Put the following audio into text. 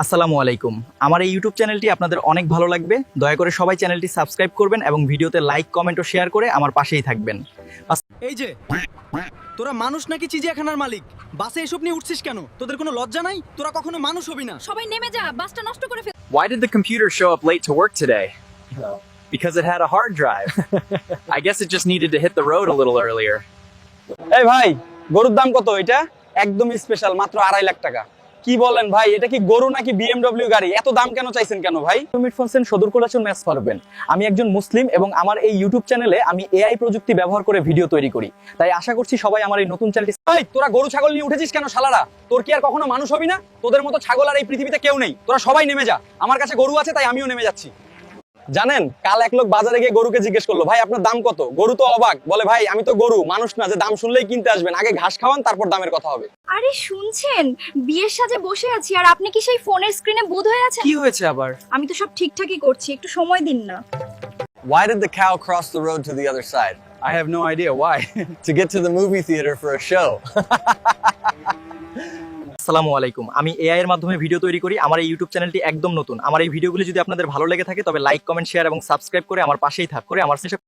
আসসালামু আলাইকুম। আমার এই ইউটিউব চ্যানেলটি আপনাদের অনেক ভালো লাগবে। দয়া করে সবাই চ্যানেলটি সাবস্ক্রাইব করবেন এবং ভিডিওতে লাইক, কমেন্ট ও শেয়ার করে আমার পাশেই থাকবেন। এই যে তোরা মানুষ নাকি চিড়িয়াখানার মালিক? বাসে এসব নিয়ে উঠছিস কেন? তোদের কোনো লজ্জা নাই? তোরা কখনো মানুষ হবি না। সবাই নেমে যা, বাসটা নষ্ট করে fail. Why did the computer show up late to work today? Because it had a hard drive. I guess it just needed to hit the road a little earlier. এই ভাই, গরুর দাম কত? এটা একদম স্পেশাল, মাত্র 2.5 লাখ টাকা। কি বলেন ভাই, এটা কি গরু নাকি বিএমডব্লিউ গাড়ি? এত দাম কেন চাইছেন কেন ভাই? মিটফোনসেন সদর কোলাচন ম্যাচ পারবেন। আমি একজন মুসলিম এবং আমার এই ইউটিউব চ্যানেলে আমি এআই প্রযুক্তি ব্যবহার করে ভিডিও তৈরি করি। তাই আশা করছি সবাই আমার এই নতুন চ্যানেলটি। ভাই, তোরা গরু ছাগল নিয়ে উঠেছিস কেন শালারা? তোর কি আর কখনো মানুষ হবি না? তোদের মতো ছাগল আর এই পৃথিবীতে কেউ নেই। তোরা সবাই নেমে যা। আমার কাছে গরু আছে, তাই আমিও নেমে যাচ্ছি। জানেন, কাল এক লোক বাজারে গিয়ে গরুকে জিজ্ঞেস করলো, ভাই আপনার দাম কত? গরু তো অবাক, বলে ভাই আমি তো গরু, মানুষ না যে দাম শুনলেই কিনতে আসবেন। আগে ঘাস খাওয়ান, তারপর দামের কথা হবে। আরে শুনছেন, বিয়ের সাজে বসে আছি আর আপনি কি সেই ফোনের স্ক্রিনে বোধ হয়ে আছেন? কি হয়েছে আবার? আমি তো সব ঠিকঠাকই করছি, একটু সময় দিন না। Why did the cow cross the road to the other side? I have no idea why. To get to the movie theater for a show. আসসালামু আলাইকুম। আমি এআই এর মাধ্যমে ভিডিও তৈরি করি। আমার এই ইউটিউব চ্যানেলটি একদম নতুন। আমার এই ভিডিওগুলি যদি আপনাদের ভালো লেগে থাকে তবে লাইক, কমেন্ট, শেয়ার এবং সাবস্ক্রাইব করে আমার পাশেই থাক করে আমার